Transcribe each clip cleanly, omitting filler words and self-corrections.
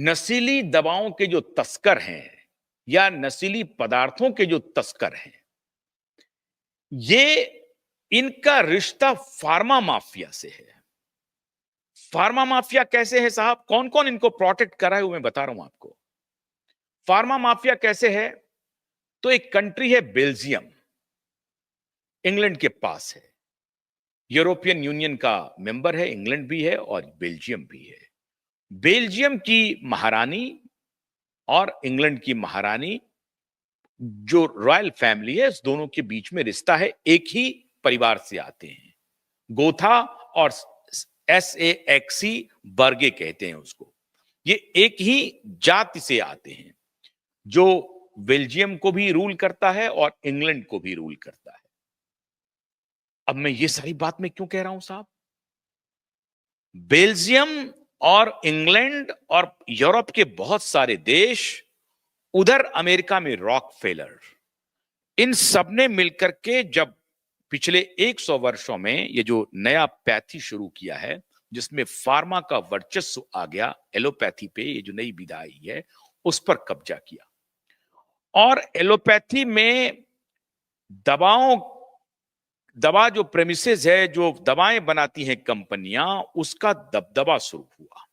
नशीली दवाओं के जो तस्कर हैं या नशीली पदार्थों के जो तस्कर हैं, ये इनका रिश्ता फार्मा माफिया से है। फार्मा माफिया कैसे है साहब? कौन कौन इनको प्रोटेक्ट कर रहा है वो मैं बता रहा हूं आपको। फार्मा माफिया कैसे है? तो एक कंट्री है बेल्जियम, इंग्लैंड के पास है। यूरोपियन यूनियन का मेंबर है, इंग्लैंड भी है और बेल्जियम भी है। बेल्जियम की महारानी और इंग्लैंड की महारानी, जो रॉयल फैमिली है, इस दोनों के बीच में रिश्ता है। एक ही परिवार से आते हैं, गोथा और SAXC बर्गे कहते हैं उसको। ये एक ही जाति से आते हैं, जो बेल्जियम को भी रूल करता है और इंग्लैंड को भी रूल करता है। अब मैं ये सारी बात मैं क्यों कह रहा हूं साहब? बेल्जियम और इंग्लैंड और यूरोप के बहुत सारे देश, उधर अमेरिका में रॉकफेलर, इन सब ने मिलकर के जब पिछले 100 वर्षों में ये जो नया पैथी शुरू किया है, जिसमें फार्मा का वर्चस्व आ गया, एलोपैथी पे ये जो नई विधा आई है उस पर कब्जा किया। और एलोपैथी में दवा जो प्रेमिसेस है, जो दवाएं बनाती हैं कंपनियां, उसका दबदबा शुरू हुआ।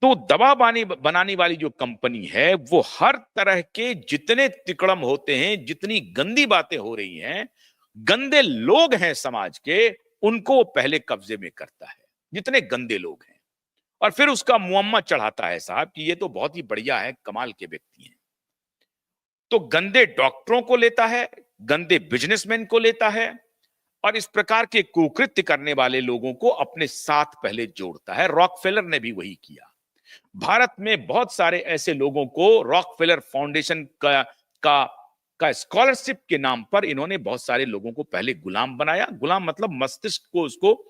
तो दवा बनाने वाली जो कंपनी है, वो हर तरह के जितने तिकड़म होते हैं, जितनी गंदी बातें हो रही हैं, गंदे लोग हैं समाज के, उनको वो पहले कब्जे में करता है, जितने गंदे लोग हैं। और फिर उसका मुअम्मा चढ़ाता है साहब कि ये तो बहुत ही बढ़िया है, कमाल के व्यक्ति हैं। तो गंदे डॉक्टरों को लेता है, गंदे बिजनेसमैन को लेता है, और इस प्रकार के कुकृत्य करने वाले लोगों को अपने साथ पहले जोड़ता है। रॉकफेलर ने भी वही किया। भारत में बहुत सारे ऐसे लोगों को रॉकफेलर फाउंडेशन का स्कॉलरशिप के नाम पर इन्होंने बहुत सारे लोगों को पहले गुलाम बनाया। गुलाम मतलब मस्तिष्क को उसको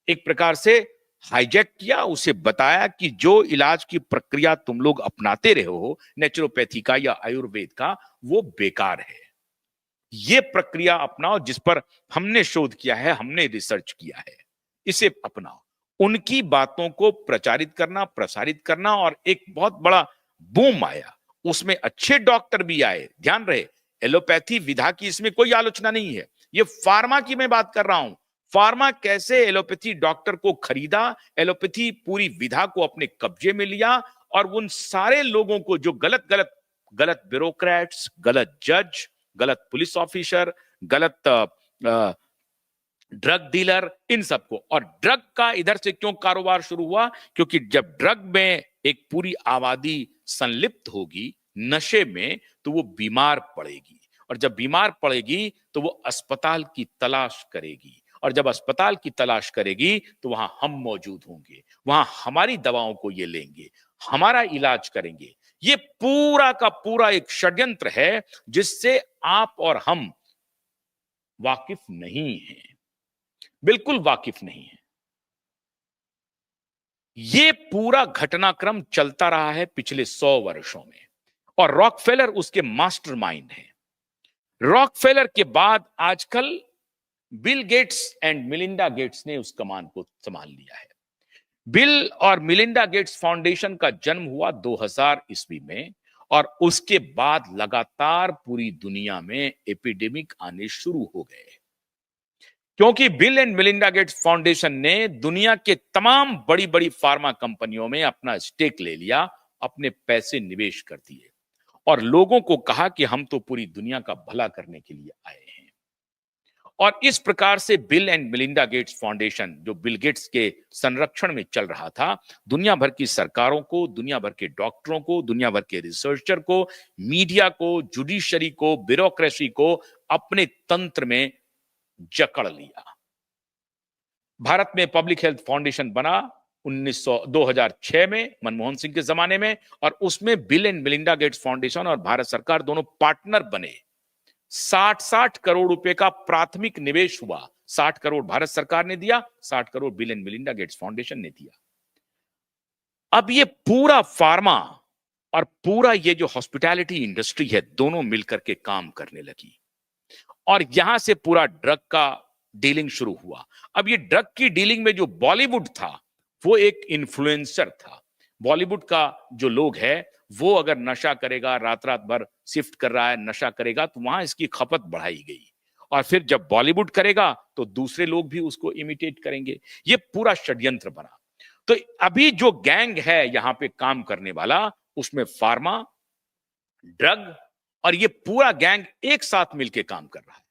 एक प्रकार से हाईजैक किया, उसे बताया कि जो इलाज की प्रक्रिया तुम लोग अपनाते रहे हो, नेचुरोपैथी का या आयुर्वेद का, वो बेकार है। ये प्रक्रिया अपनाओ जिस पर हमने शोध किया है, हमने रिसर्च किया है, इसे अपनाओ। उनकी बातों को प्रचारित करना, प्रसारित करना, और एक बहुत बड़ा बूम आया। उसमें अच्छे डॉक्टर भी आए। ध्यान रहे, एलोपैथी विधा की इसमें कोई आलोचना नहीं है, ये फार्मा की मैं बात कर रहा हूं। फार्मा कैसे एलोपैथी डॉक्टर को खरीदा, एलोपैथी पूरी विधा को अपने कब्जे में लिया, और उन सारे लोगों को जो गलत गलत गलत ब्यूरोक्रेट्स, गलत जज, गलत पुलिस ऑफिसर, गलत ड्रग डीलर, इन सबको। और ड्रग का इधर से क्यों कारोबार शुरू हुआ? क्योंकि जब ड्रग में एक पूरी आबादी संलिप्त होगी नशे में, तो वो बीमार पड़ेगी, और जब बीमार पड़ेगी तो वो अस्पताल की तलाश करेगी, और जब अस्पताल की तलाश करेगी तो वहां हम मौजूद होंगे, वहां हमारी दवाओं को ये लेंगे, हमारा इलाज करेंगे। ये पूरा का पूरा एक षड्यंत्र है जिससे आप और हम वाकिफ नहीं हैं, बिल्कुल वाकिफ नहीं है। ये पूरा घटनाक्रम चलता रहा है पिछले 100 वर्षों में, और रॉकफेलर उसके मास्टरमाइंड हैं। रॉकफेलर के बाद आजकल Bill Gates and Melinda Gates ने उस कमान को संभाल लिया है। बिल और मिलिंडा गेट्स फाउंडेशन का जन्म हुआ 2000 ईस्वी में, और उसके बाद लगातार पूरी दुनिया में एपिडेमिक आने शुरू हो गए, क्योंकि bill and Melinda Gates foundation ने दुनिया के तमाम बड़ी बड़ी फार्मा कंपनियों में अपना स्टेक ले लिया, अपने पैसे निवेश कर दिए, और लोगों को कहा कि हम तो पूरी दुनिया का भला करने के लिए आए हैं। और इस प्रकार से bill and Melinda Gates foundation, जो बिल गेट्स के संरक्षण में चल रहा था, दुनिया भर की सरकारों को, दुनिया भर के डॉक्टरों को, दुनिया भर के रिसर्चर को, मीडिया को, जुडिशरी को, ब्यूरोक्रेसी को अपने तंत्र में जकड़ लिया। भारत में पब्लिक हेल्थ फाउंडेशन बना 2006 में, मनमोहन सिंह के जमाने में, और उसमें bill and Melinda Gates foundation और भारत सरकार दोनों पार्टनर बने। 60 करोड़ रुपए का प्राथमिक निवेश हुआ। 60 करोड़ भारत सरकार ने दिया, 60 crore bill and Melinda Gates foundation ने दिया। अब ये पूरा फार्मा और पूरा ये जो हॉस्पिटैलिटी इंडस्ट्री है, दोनों मिलकर के काम करने लगी, और यहां से पूरा ड्रग का डीलिंग शुरू हुआ। अब ये ड्रग की डीलिंग में जो बॉलीवुड था, वो एक इन्फ्लुएंसर था। बॉलीवुड का जो लोग है वो अगर नशा करेगा, रात रात भर शिफ्ट कर रहा है, नशा करेगा, तो वहां इसकी खपत बढ़ाई गई। और फिर जब बॉलीवुड करेगा तो दूसरे लोग भी उसको इमिटेट करेंगे। ये पूरा षड्यंत्र बना। तो अभी जो गैंग है यहां पे काम करने वाला, उसमें फार्मा, ड्रग और ये पूरा गैंग एक साथ मिलकर काम कर रहा है।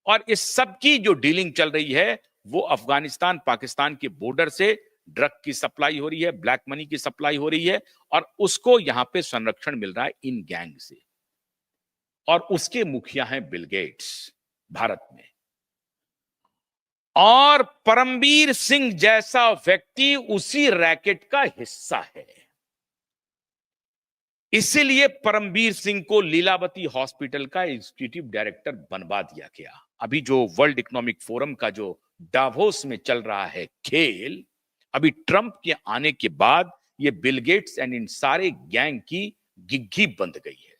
और इस सब की जो डीलिंग चल रही है वो अफगानिस्तान पाकिस्तान के बॉर्डर से ड्रग की सप्लाई हो रही है, ब्लैक मनी की सप्लाई हो रही है, और उसको यहां पे संरक्षण मिल रहा है इन गैंग से। और उसके मुखिया हैं बिल गेट्स भारत में। और परमबीर सिंह जैसा व्यक्ति उसी रैकेट का हिस्सा है। इसीलिए परमबीर सिंह को लीलावती हॉस्पिटल का एग्जीक्यूटिव डायरेक्टर बनवा दिया गया। अभी जो वर्ल्ड इकोनॉमिक फोरम का जो डावोस में चल रहा है खेल, अभी ट्रंप के आने के बाद ये बिल गेट्स एंड इन सारे गैंग की गिग्गी बंद गई है।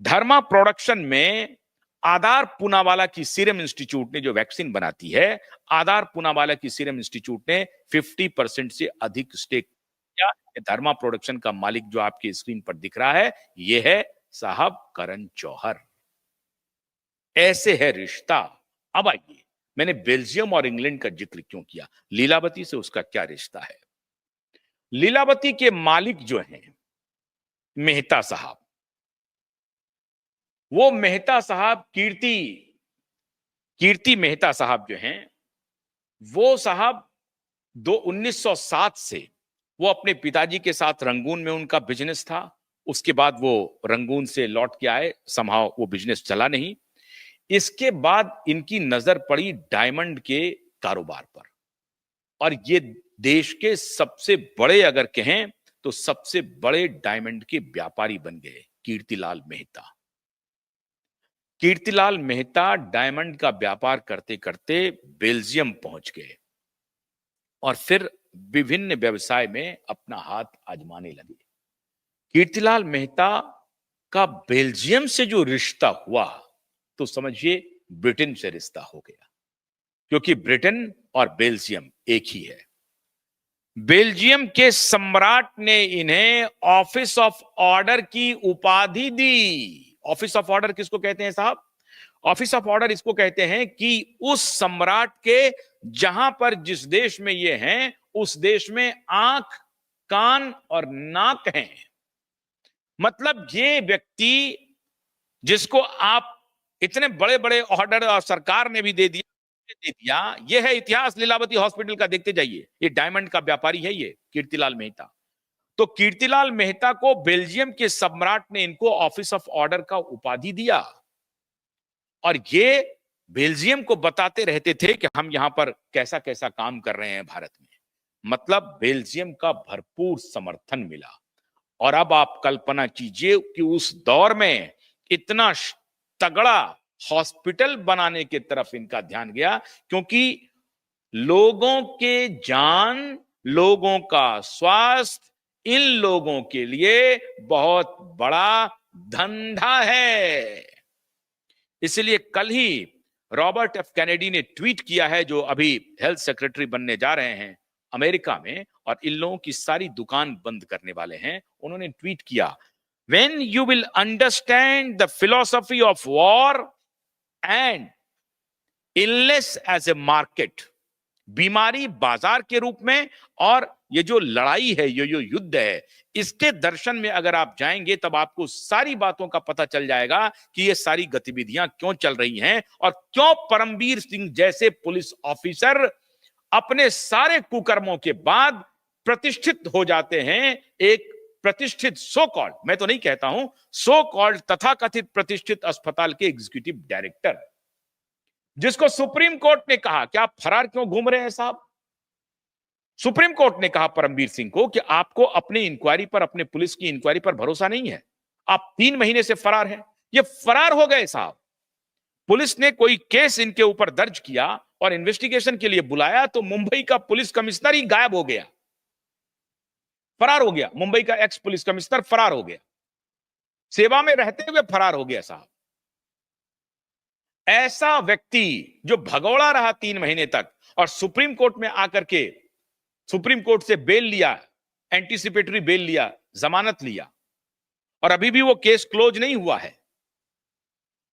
धर्मा प्रोडक्शन में आधार पूनावाला की सीरम इंस्टीट्यूट ने जो वैक्सीन बनाती है, आधार पूनावाला की सीरम इंस्टीट्यूट ने 50% से अधिक स्टेक किया। धर्मा प्रोडक्शन का मालिक जो आपकी स्क्रीन पर दिख रहा है, यह है साहब करण जौहर। ऐसे है रिश्ता। अब आइए, मैंने बेल्जियम और इंग्लैंड का जिक्र क्यों किया, लीलावती से उसका क्या रिश्ता है। लीलावती के मालिक जो हैं मेहता साहब, वो मेहता साहब कीर्ति मेहता साहब जो हैं, वो साहब 1907 से वो अपने पिताजी के साथ रंगून में उनका बिजनेस था। उसके बाद वो रंगून से लौट के आए, समहाउ वो बिजनेस चला नहीं। इसके बाद इनकी नजर पड़ी डायमंड के कारोबार पर, और ये देश के सबसे बड़े, अगर कहें तो सबसे बड़े डायमंड के व्यापारी बन गए कीर्तिलाल मेहता। कीर्तिलाल मेहता डायमंड का व्यापार करते करते बेल्जियम पहुंच गए और फिर विभिन्न व्यवसाय में अपना हाथ आजमाने लगे। कीर्तिलाल मेहता का बेल्जियम से जो रिश्ता हुआ, तो समझिए ब्रिटेन से रिश्ता हो गया, क्योंकि ब्रिटेन और बेल्जियम एक ही है। बेल्जियम के सम्राट ने इन्हें ऑफिस ऑफ ऑर्डर की उपाधि दी। ऑफिस ऑफ ऑर्डर किसको कहते हैं साहब? ऑफिस ऑफ ऑर्डर इसको कहते हैं कि उस सम्राट के जहां पर जिस देश में ये हैं, उस देश में आंख, कान और नाक हैं। मतलब ये व्यक्ति जिसको आप इतने बड़े बड़े ऑर्डर और सरकार ने भी दे दिया, ये है इतिहास लीलावती हॉस्पिटल का। देखते जाइए, ये डायमंड का व्यापारी है ये कीर्तिलाल मेहता। तो कीर्तिलाल मेहता को बेल्जियम के सम्राट ने इनको ऑफिस ऑफ ऑर्डर का उपाधि दिया, और ये बेल्जियम को बताते रहते थे कि हम यहां पर कैसा कैसा काम कर रहे हैं भारत में। मतलब बेल्जियम का भरपूर समर्थन मिला। और अब आप कल्पना कीजिए कि उस दौर में इतना तगड़ा हॉस्पिटल बनाने की तरफ इनका ध्यान गया, क्योंकि लोगों के जान, लोगों का स्वास्थ्य इन लोगों के लिए बहुत बड़ा धंधा है। इसलिए कल ही रॉबर्ट एफ कैनेडी ने ट्वीट किया है, जो अभी हेल्थ सेक्रेटरी बनने जा रहे हैं अमेरिका में और इन लोगों की सारी दुकान बंद करने वाले हैं। उन्होंने ट्वीट किया, when you will understand the philosophy of war and illness as a market, बीमारी बाजार के रूप में, और ये जो लड़ाई है, ये जो युद्ध है, इसके दर्शन में अगर आप जाएंगे तब आपको सारी बातों का पता चल जाएगा कि ये सारी गतिविधियां क्यों चल रही हैं और क्यों परमबीर सिंह जैसे पुलिस ऑफिसर अपने सारे कुकर्मों के बाद प्रतिष्ठित हो जाते हैं। एक प्रतिष्ठित सो कॉल्ड, मैं तो नहीं कहता हूं, सो कॉल्ड तथाकथित प्रतिष्ठित अस्पताल के एग्जीक्यूटिव डायरेक्टर, जिसको सुप्रीम कोर्ट ने कहा कि आप फरार क्यों घूम रहे हैं साहब। सुप्रीम कोर्ट ने कहा परमबीर सिंह को कि आपको अपनी इंक्वायरी पर, अपने पुलिस की इंक्वायरी पर भरोसा नहीं है, आप 3 महीने से फरार हैं। ये फरार हो गए साहब। पुलिस ने कोई केस इनके ऊपर दर्ज किया और इन्वेस्टिगेशन के लिए बुलाया, तो मुंबई का पुलिस कमिश्नर ही गायब हो गया, फरार हो गया। मुंबई का एक्स पुलिस कमिश्नर फरार हो गया, सेवा में रहते हुए फरार हो गया साहब। ऐसा व्यक्ति जो भगौड़ा रहा 3 महीने तक और सुप्रीम कोर्ट में आकर के सुप्रीम कोर्ट से बेल लिया, एंटीसिपेटरी बेल लिया, जमानत लिया, और अभी भी वो केस क्लोज नहीं हुआ है।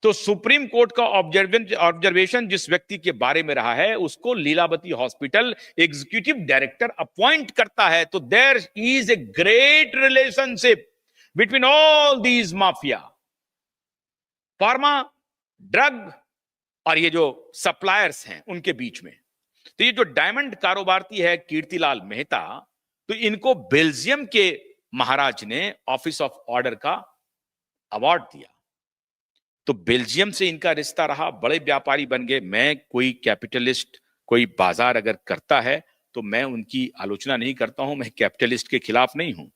तो सुप्रीम कोर्ट का ऑब्जर्वेशन जिस व्यक्ति के बारे में रहा है, उसको Lilavati hospital executive director appoint करता है। तो there is a great relationship between all these mafia, pharma, drug और ये जो सप्लायर्स हैं उनके बीच में। तो ये जो डायमंड कारोबारी है कीर्तिलाल मेहता, तो इनको बेल्जियम के महाराज ने ऑफिस ऑफ ऑर्डर का अवार्ड दिया। तो बेल्जियम से इनका रिश्ता रहा, बड़े व्यापारी बन गए। मैं कोई कैपिटलिस्ट कोई बाजार अगर करता है तो मैं उनकी आलोचना नहीं करता हूं, मैं कैपिटलिस्ट के खिलाफ नहीं हूं,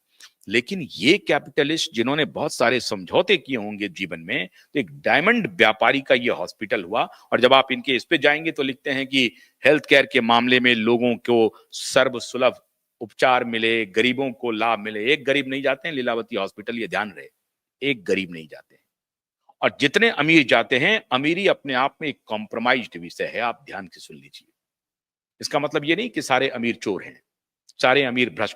लेकिन ये कैपिटलिस्ट जिन्होंने बहुत सारे समझौते किए होंगे जीवन में, तो एक डायमंड व्यापारी का ये हॉस्पिटल हुआ। और जब आप इनके इस पे जाएंगे तो लिखते हैं कि हेल्थ केयर के मामले में लोगों को सर्वसुलभ उपचार मिले, गरीबों को लाभ मिले। एक गरीब नहीं जाते हैं लीलावती हॉस्पिटल, ये ध्यान रहे, एक गरीब नहीं जाते हैं। और जितने अमीर जाते हैं, अमीरी अपने आप में एक कॉम्प्रोमाइज्ड विषय है, आप ध्यान से सुन लीजिए। इसका मतलब ये नहीं कि सारे अमीर चोर हैं, सारे अमीर भ्रष्ट